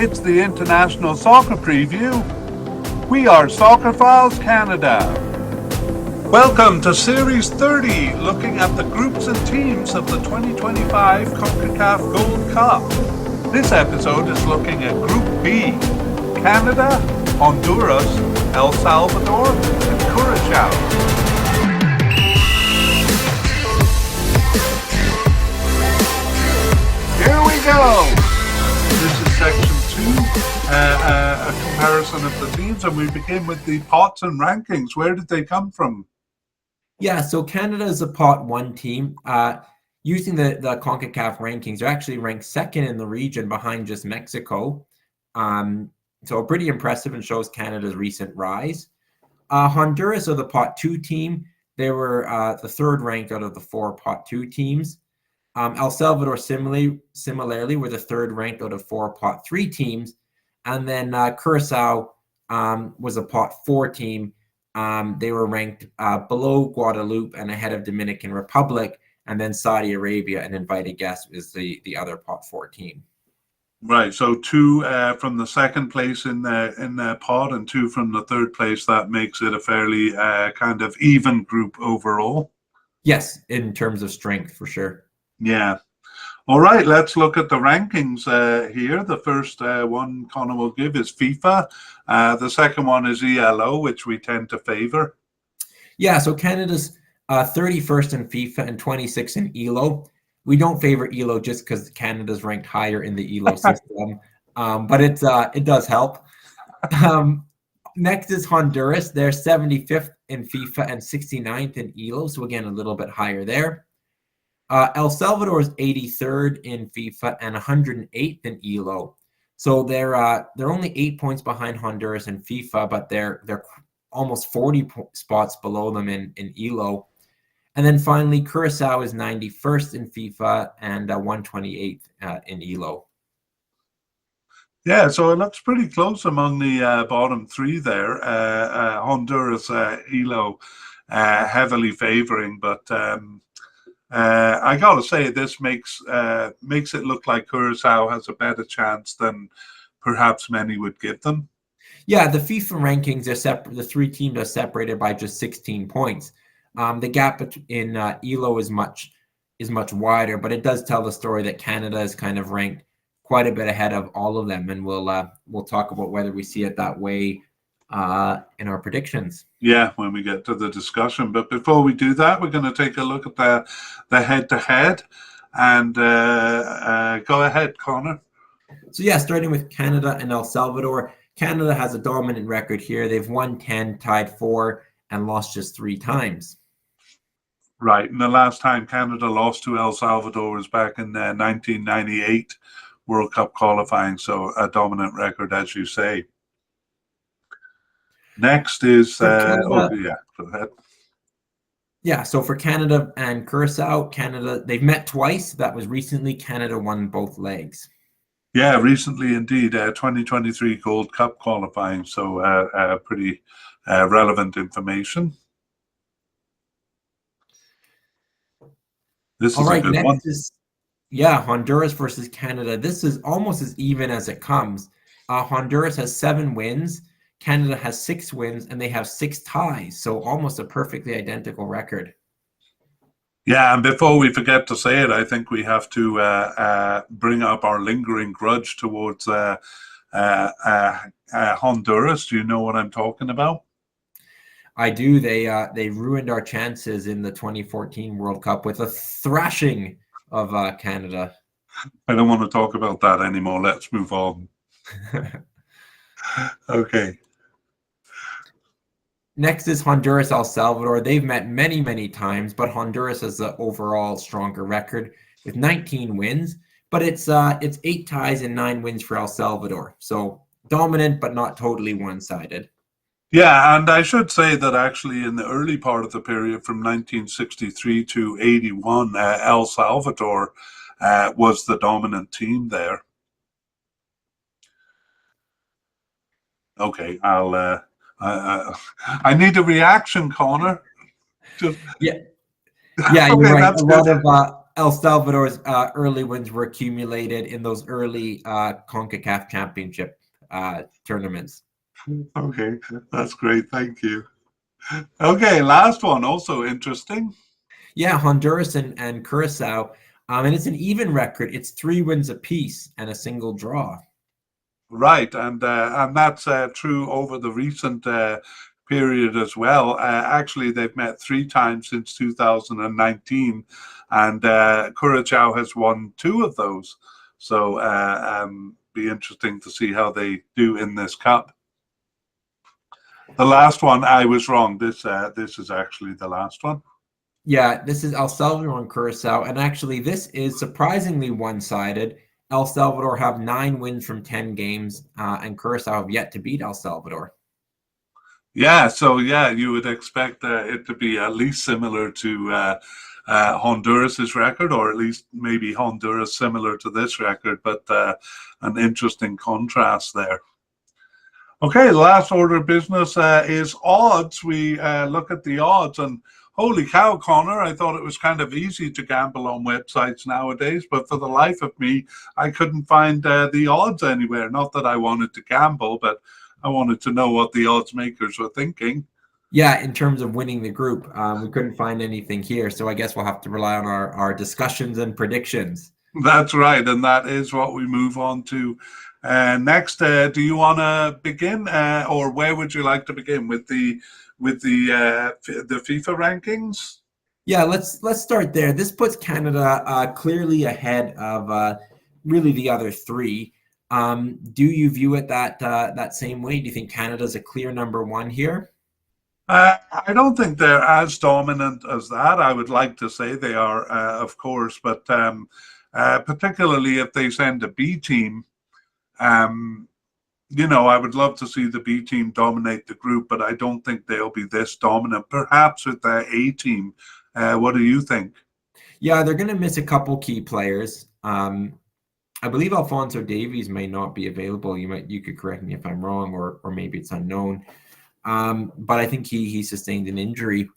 It's the International Soccer Preview. We are Soccerphiles Canada. Welcome to Series 30, looking at the groups and teams of the 2025 CONCACAF Gold Cup. This episode is looking at Group B: Canada, Honduras, El Salvador, and Curacao. Here we go! This is section 2, a comparison of the teams, and we begin with the pots and rankings. Where did they come from? Yeah, so Canada is a pot 1 team. Using the CONCACAF rankings, they're actually ranked second in the region behind just Mexico. So pretty impressive and shows Canada's recent rise. Honduras are the pot 2 team. They were the third ranked out of the 4 pot 2 teams. El Salvador similarly were the third ranked out of 4 pot 3 teams. And then Curacao was a pot 4 team. They were ranked below Guadeloupe and ahead of Dominican Republic. And then Saudi Arabia, an invited guest, is the other pot 4 team. Right, so 2 from the second place in the pot and 2 from the third place. That makes it a fairly kind of even group overall. Yes, in terms of strength, for sure. Yeah. All right, let's look at the rankings here. The first one Connor will give is FIFA. The second one is ELO, which we tend to favor. Yeah, so Canada's 31st in FIFA and 26th in ELO. We don't favor ELO just because Canada's ranked higher in the ELO system, but it does help. Next is Honduras. They're 75th in FIFA and 69th in ELO, so again, a little bit higher there. El Salvador is 83rd in FIFA and 108th in ELO. So they're only 8 points behind Honduras in FIFA, but they're almost 40 spots below them in ELO. And then finally, Curacao is 91st in FIFA and 128th in ELO. Yeah, so it looks pretty close among the bottom 3 there. Honduras, ELO heavily favoring, but I gotta say this makes it look like Curacao has a better chance than perhaps many would give them. Yeah, the FIFA rankings are separate. The 3 teams are separated by just 16 points. The gap in ELO is much wider, but it does tell the story that Canada is kind of ranked quite a bit ahead of all of them, and we'll talk about whether we see it that way in our predictions. Yeah, when we get to the discussion. But before we do that, we're going to take a look at the head-to-head. And go ahead, Connor. So yeah, starting with Canada and El Salvador. Canada has a dominant record here. They've won 10, tied 4, and lost just 3 times. Right, and the last time Canada lost to El Salvador was back in 1998 World Cup qualifying. So a dominant record, as you say. Next is Canada, go ahead. Yeah, so for Canada and Curacao, they've met twice. That was recently. Canada won both legs. Yeah, recently indeed, 2023 Gold Cup qualifying. So pretty relevant information. This is a good one. Honduras versus Canada. This is almost as even as it comes. Honduras has 7 wins. Canada has 6 wins, and they have 6 ties, so almost a perfectly identical record. Yeah, and before we forget to say it, I think we have to bring up our lingering grudge towards Honduras. Do you know what I'm talking about? I do. They ruined our chances in the 2014 World Cup with a thrashing of Canada. I don't want to talk about that anymore. Let's move on. Okay. Next is Honduras, El Salvador. They've met many, many times, but Honduras has the overall stronger record with 19 wins. But it's 8 ties and 9 wins for El Salvador. So dominant, but not totally one-sided. Yeah, and I should say that actually in the early part of the period from 1963 to 81, El Salvador was the dominant team there. Okay, I need a reaction, Connor. Yeah, you're right. El Salvador's early wins were accumulated in those early CONCACAF championship tournaments. Okay, that's great. Thank you. Okay, last one, also interesting. Yeah, Honduras and Curacao. And it's an even record. It's 3 wins apiece and a single draw. Right, and that's true over the recent period as well. Actually, they've met 3 times since 2019, and Curacao has won 2 of those. So, be interesting to see how they do in this cup. The last one, I was wrong. This is actually the last one. Yeah, this is El Salvador and Curacao, and actually, this is surprisingly one-sided. El Salvador have 9 wins from 10 games, and Curacao have yet to beat El Salvador. Yeah, so yeah, you would expect it to be at least similar to Honduras's record, or at least maybe Honduras similar to this record, but an interesting contrast there. Okay, the last order of business is odds. We look at the odds, and holy cow, Connor, I thought it was kind of easy to gamble on websites nowadays, but for the life of me, I couldn't find the odds anywhere. Not that I wanted to gamble, but I wanted to know what the odds makers were thinking. Yeah, in terms of winning the group, we couldn't find anything here, so I guess we'll have to rely on our discussions and predictions. That's right, and that is what we move on to next. Do you want to begin, or where would you like to begin with the FIFA rankings? Yeah, let's start there. This puts Canada clearly ahead of really the other 3. Do you view it that same way? Do you think Canada's a clear number 1 here? I don't think they're as dominant as that. I would like to say they are, of course, but particularly if they send a B team, um, I would love to see the B team dominate the group, but I don't think they'll be this dominant. Perhaps with the A team. What do you think? Yeah, they're going to miss a couple key players. I believe Alphonso Davies may not be available. You could correct me if I'm wrong, or maybe it's unknown. But I think he sustained an injury.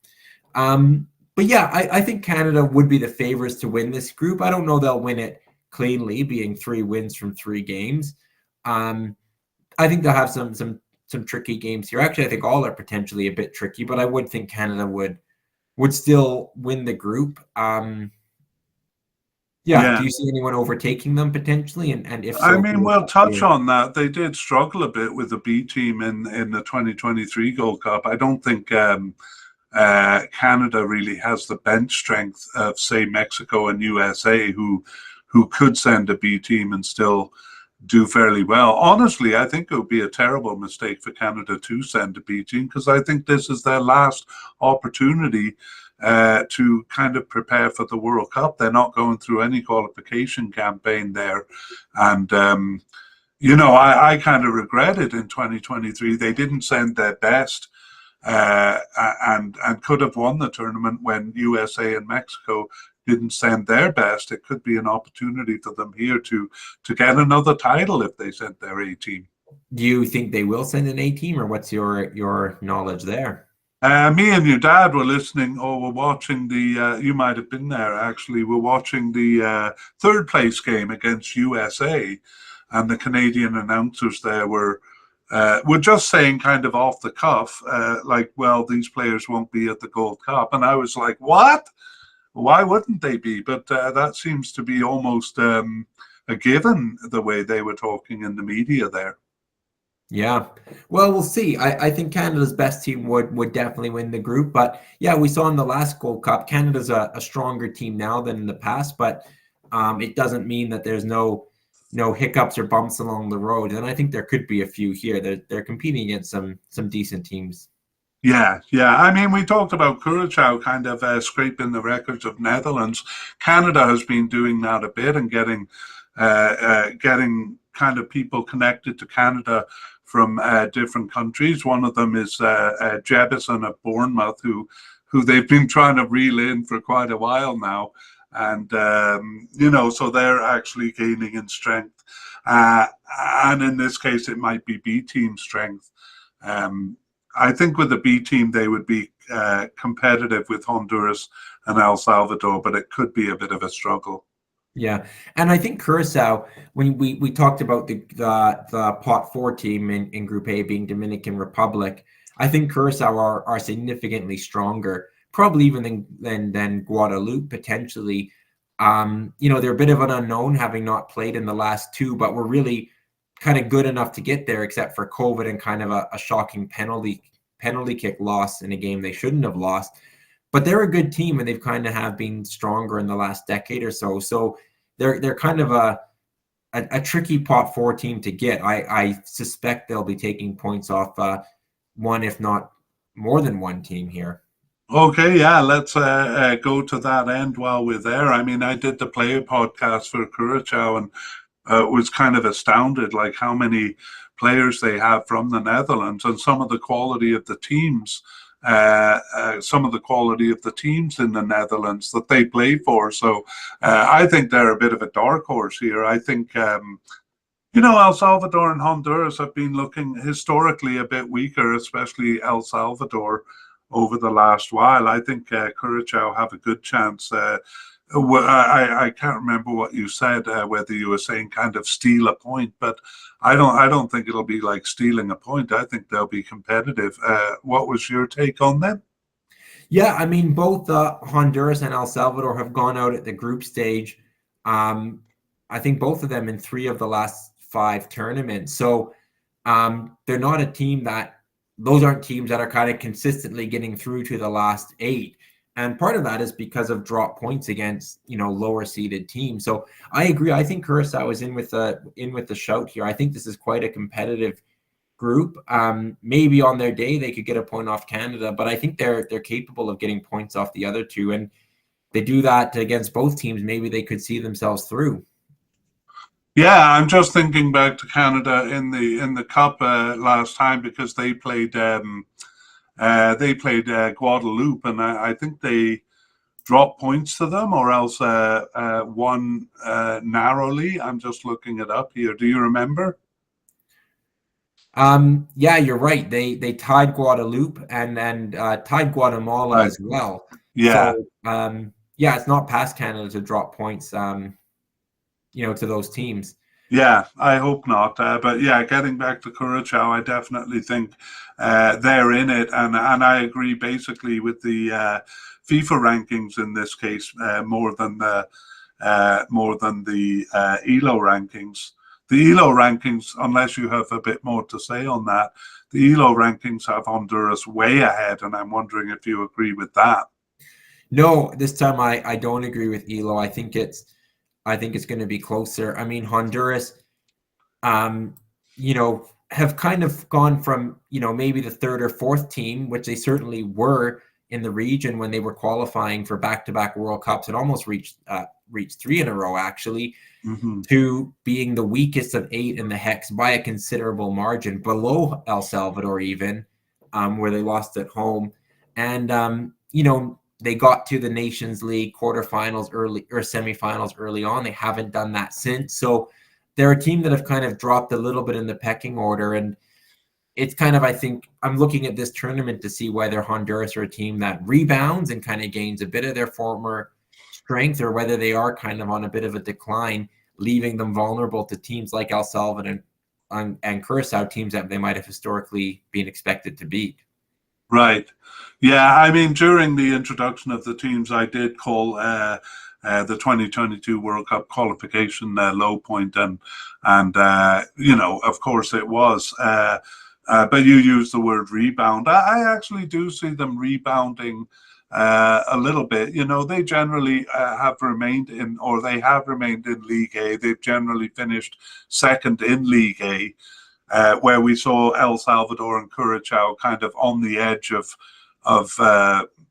But yeah, I think Canada would be the favorites to win this group. I don't know they'll win it cleanly, being 3 wins from 3 games. I think they'll have some tricky games here. Actually, I think all are potentially a bit tricky, but I would think Canada would still win the group. Yeah, do Yeah. you see anyone overtaking them potentially? And if I so, mean, who would we'll that touch be? on that. They did struggle a bit with the B team in the 2023 Gold Cup. I don't think Canada really has the bench strength of, say, Mexico and USA, who could send a B team and still do fairly well. Honestly, I think it would be a terrible mistake for Canada to send a B team, because I think this is their last opportunity to kind of prepare for the World Cup. They're not going through any qualification campaign there. And, I kind of regret it in 2023. They didn't send their best. And could have won the tournament when USA and Mexico didn't send their best. It could be an opportunity for them here to get another title if they sent their A team. Do you think they will send an A team, or what's your knowledge there? Me and your dad were listening, or were watching the. You might have been there actually. We're watching the third place game against USA, and the Canadian announcers there were just saying kind of off the cuff, like, well, these players won't be at the Gold Cup. And I was like, what? Why wouldn't they be? But that seems to be almost a given, the way they were talking in the media there. Yeah. Well, we'll see. I think Canada's best team would definitely win the group. But yeah, we saw in the last Gold Cup, Canada's a stronger team now than in the past, but it doesn't mean that there's no hiccups or bumps along the road. And I think there could be a few here. They're competing against some decent teams. Yeah, yeah. I mean, we talked about Curacao kind of scraping the records of Netherlands. Canada has been doing that a bit, and getting kind of people connected to Canada from different countries. One of them is Jebison of Bournemouth, who they've been trying to reel in for quite a while now, and so they're actually gaining in strength. And in this case, it might be B team strength. I think with the B team, they would be competitive with Honduras and El Salvador, but it could be a bit of a struggle. Yeah, and I think Curacao, when we talked about the pot four team in Group A being Dominican Republic, I think Curacao are significantly stronger, probably even than Guadeloupe potentially. They're a bit of an unknown, having not played in the last two, but we're really kind of good enough to get there, except for COVID and kind of a shocking penalty kick loss in a game they shouldn't have lost. But they're a good team, and they've kind of have been stronger in the last decade or so. So they're kind of a tricky pot four team to get. I suspect they'll be taking points off one, if not more than one team here. Okay, yeah, let's go to that end while we're there. I mean, I did the player podcast for Curacao and was kind of astounded, like how many players they have from the Netherlands and some of the quality of the teams. Some of the quality of the teams in the Netherlands that they play for. So I think they're a bit of a dark horse here. I think, El Salvador and Honduras have been looking historically a bit weaker, especially El Salvador over the last while. I think Curacao have a good chance. I can't remember what you said, whether you were saying kind of steal a point, but I don't think it'll be like stealing a point. I think they'll be competitive. What was your take on them? Yeah, I mean, both Honduras and El Salvador have gone out at the group stage. I think both of them in 3 of the last 5 tournaments. So they're not a team those aren't teams that are kind of consistently getting through to the last 8. And part of that is because of drop points against, lower seeded teams. So I agree. I think Curacao is in with the shout here. I think this is quite a competitive group. Maybe on their day they could get a point off Canada, but I think they're capable of getting points off the other two. And they do that against both teams. Maybe they could see themselves through. Yeah, I'm just thinking back to Canada in the cup last time because they played Guadeloupe, and I think they dropped points to them, or else won narrowly. I'm just looking it up here. Do you remember? Yeah, you're right. They tied Guadeloupe and tied Guatemala Right. as well. Yeah. So yeah, it's not past Canada to drop points. To those teams. Yeah, I hope not. But yeah, getting back to Curacao, I definitely think they're in it, and I agree basically with the FIFA rankings in this case more than the ELO rankings. The ELO rankings, unless you have a bit more to say on that, the ELO rankings have Honduras way ahead, and I'm wondering if you agree with that. No, this time I don't agree with ELO. I think it's going to be closer. I mean, Honduras, have kind of gone from, maybe the 3rd or 4th team, which they certainly were in the region when they were qualifying for back-to-back World Cups and almost reached 3 in a row, actually, to being the weakest of 8 in the Hex by a considerable margin, below El Salvador even, where they lost at home. And, they got to the Nations League quarterfinals early or semifinals early on. They haven't done that since. So they're a team that have kind of dropped a little bit in the pecking order. And it's kind of, I think, I'm looking at this tournament to see whether Honduras are a team that rebounds and kind of gains a bit of their former strength, or whether they are kind of on a bit of a decline, leaving them vulnerable to teams like El Salvador and Curacao, teams that they might have historically been expected to beat. Right. Yeah, I mean, during the introduction of the teams, I did call the 2022 World Cup qualification low point, and of course it was. But you used the word rebound. I actually do see them rebounding a little bit. They generally have remained in League A. They've generally finished second in League A. Where we saw El Salvador and Curacao kind of on the edge of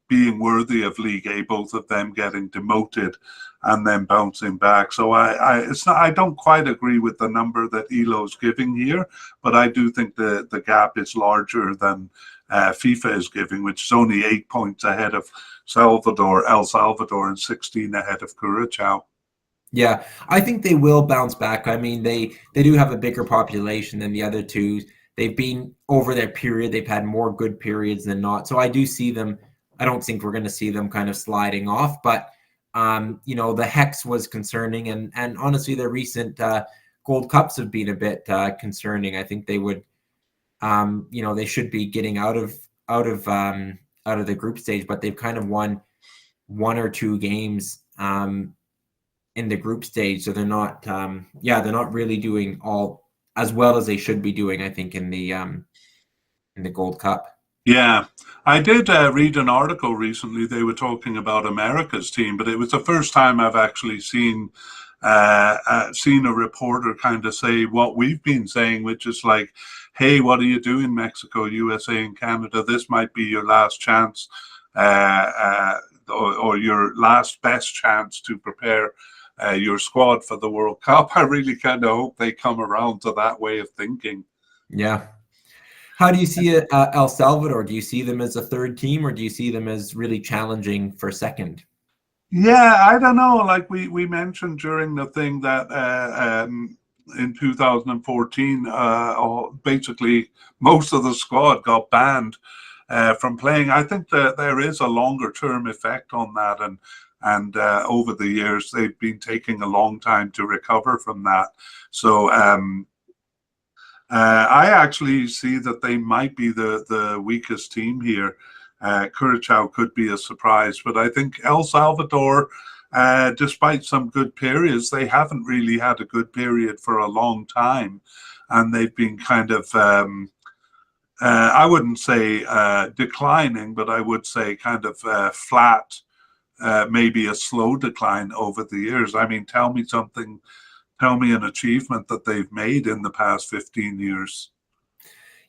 being worthy of League A, both of them getting demoted and then bouncing back. So I don't quite agree with the number that ELO's giving here, but I do think the gap is larger than FIFA is giving, which is only 8 points ahead of El Salvador, and 16 ahead of Curacao. Yeah, I think they will bounce back. I mean, they do have a bigger population than the other two. they've been over their period. They've had more good periods than not. So I do see them. I don't think we're going to see them kind of sliding off, but the hex was concerning, and honestly, their recent Gold Cups have been a bit concerning. I think they would, they should be getting out of the group stage, but they've kind of won one or two games in the group stage, so they're not really doing all as well as they should be doing, I think, in the Gold Cup. Yeah, I did read an article recently. They were talking about America's team, but it was the first time I've actually seen a reporter kind of say what we've been saying, which is like, "Hey, what are you doing, Mexico, USA, and Canada? This might be your last chance, or your last best chance to prepare your squad for the World Cup." I really kind of hope they come around to that way of thinking. Yeah. How do you see El Salvador? Do you see them as a third team, or do you see them as really challenging for second? Yeah, I don't know. Like we mentioned during the thing that in 2014, basically most of the squad got banned from playing. I think that there is a longer term effect on that, and over the years they've been taking a long time to recover from that. So I actually see that they might be the weakest team here. Curacao could be a surprise, but I think El Salvador, despite some good periods, they haven't really had a good period for a long time, and they've been kind of, I wouldn't say declining, but I would say kind of flat, maybe a slow decline over the years. I mean, tell me an achievement that they've made in the past 15 years.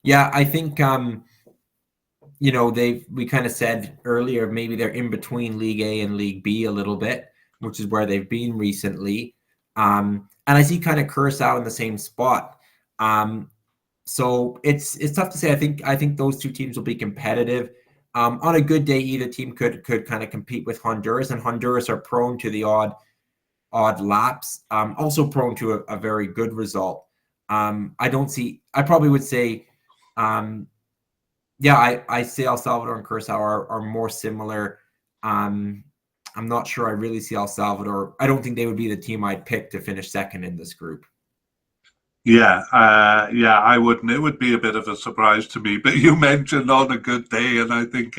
Yeah, I think we kind of said earlier, maybe they're in between League A and League B a little bit, which is where they've been recently. And I see kind of Curacao in the same spot. So it's tough to say. I think those two teams will be competitive. On a good day, either team could kind of compete with Honduras, and Honduras are prone to the odd laps. Also prone to a very good result. I probably would say, I say El Salvador and Curacao are more similar. I'm not sure I really see El Salvador. I don't think they would be the team I'd pick to finish second in this group. Yeah, I wouldn't. It would be a bit of a surprise to me. But you mentioned on a good day, and I think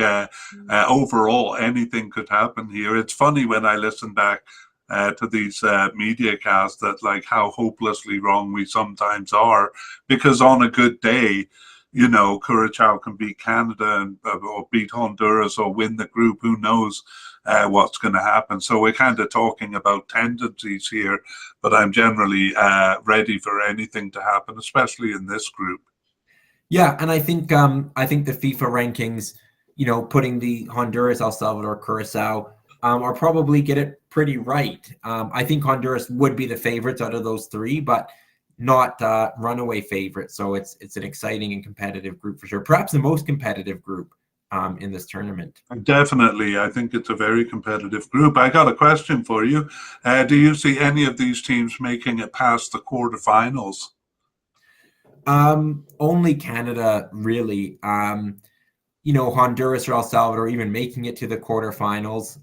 overall anything could happen here. It's funny when I listen back to these media casts that like how hopelessly wrong we sometimes are, because on a good day, Curacao can beat Canada or beat Honduras or win the group. Who knows what's going to happen? So we're kind of talking about tendencies here, but I'm generally ready for anything to happen, especially in this group. Yeah, and I think the FIFA rankings, putting the Honduras, El Salvador, Curacao, are probably get it pretty right. I think Honduras would be the favorites out of those three, but not runaway favorite. So it's an exciting and competitive group for sure. Perhaps the most competitive group in this tournament. Definitely. I think it's a very competitive group. I got a question for you. Do you see any of these teams making it past the quarterfinals? Only Canada, really. Honduras or El Salvador even making it to the quarterfinals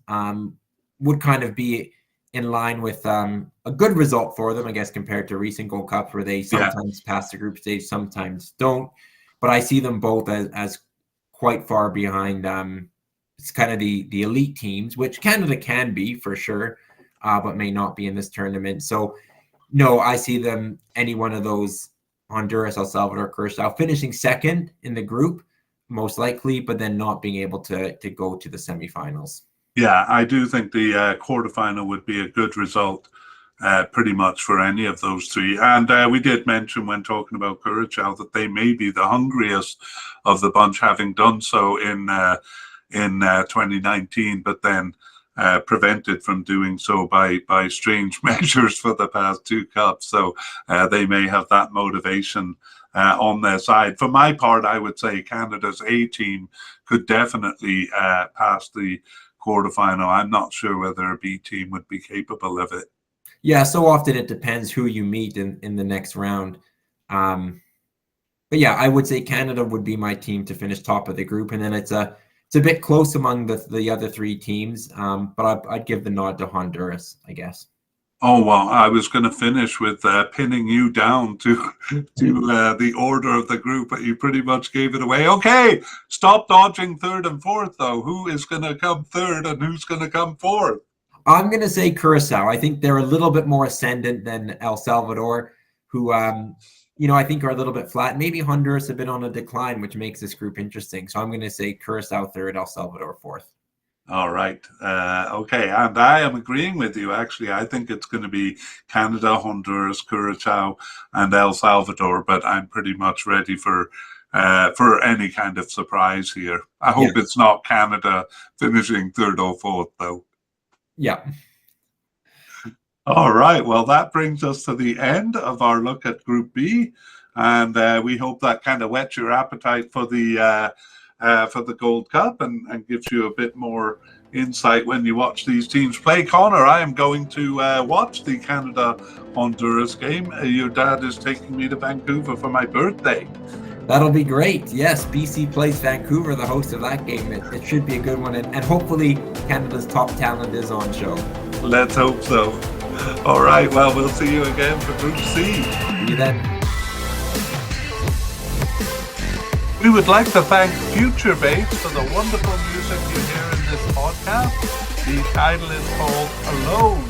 would kind of be in line with a good result for them, I guess, compared to recent Gold Cups where they sometimes pass the group stage, sometimes don't. But I see them both as quite far behind. It's kind of the elite teams, which Canada can be for sure, but may not be in this tournament. So, no, I see them, any one of those, Honduras, El Salvador, Curacao, finishing second in the group, most likely, but then not being able to go to the semifinals. Yeah, I do think the quarterfinal would be a good result pretty much for any of those three. And we did mention when talking about Curacao that they may be the hungriest of the bunch, having done so in 2019, but then prevented from doing so by strange measures for the past two cups. So they may have that motivation on their side. For my part, I would say Canada's A team could definitely pass the quarterfinal. I'm not sure whether a B team would be capable of it. Yeah, so often it depends who you meet in the next round. But yeah, I would say Canada would be my team to finish top of the group, and then it's a bit close among the other three teams. But I'd give the nod to Honduras, I guess. Oh, well, I was going to finish with pinning you down to the order of the group, but you pretty much gave it away. Okay, stop dodging third and fourth, though. Who is going to come third and who's going to come fourth? I'm going to say Curacao. I think they're a little bit more ascendant than El Salvador, who, I think are a little bit flat. Maybe Honduras have been on a decline, which makes this group interesting. So I'm going to say Curacao third, El Salvador fourth. All right. Okay. And I am agreeing with you, actually. I think it's going to be Canada, Honduras, Curacao, and El Salvador, but I'm pretty much ready for any kind of surprise here. I hope it's not Canada finishing third or fourth, though. Yeah. All right. Well, that brings us to the end of our look at Group B. And we hope that kind of whets your appetite for the Gold Cup and gives you a bit more insight when you watch these teams play. Connor, I am going to watch the Canada-Honduras game. Your dad is taking me to Vancouver for my birthday. That'll be great. Yes, BC plays Vancouver, the host of that game. It should be a good one. And hopefully Canada's top talent is on show. Let's hope so. All right. Well, we'll see you again for Group C. See you then. We would like to thank Future Bass for the wonderful music you hear in this podcast. The title is called Alone.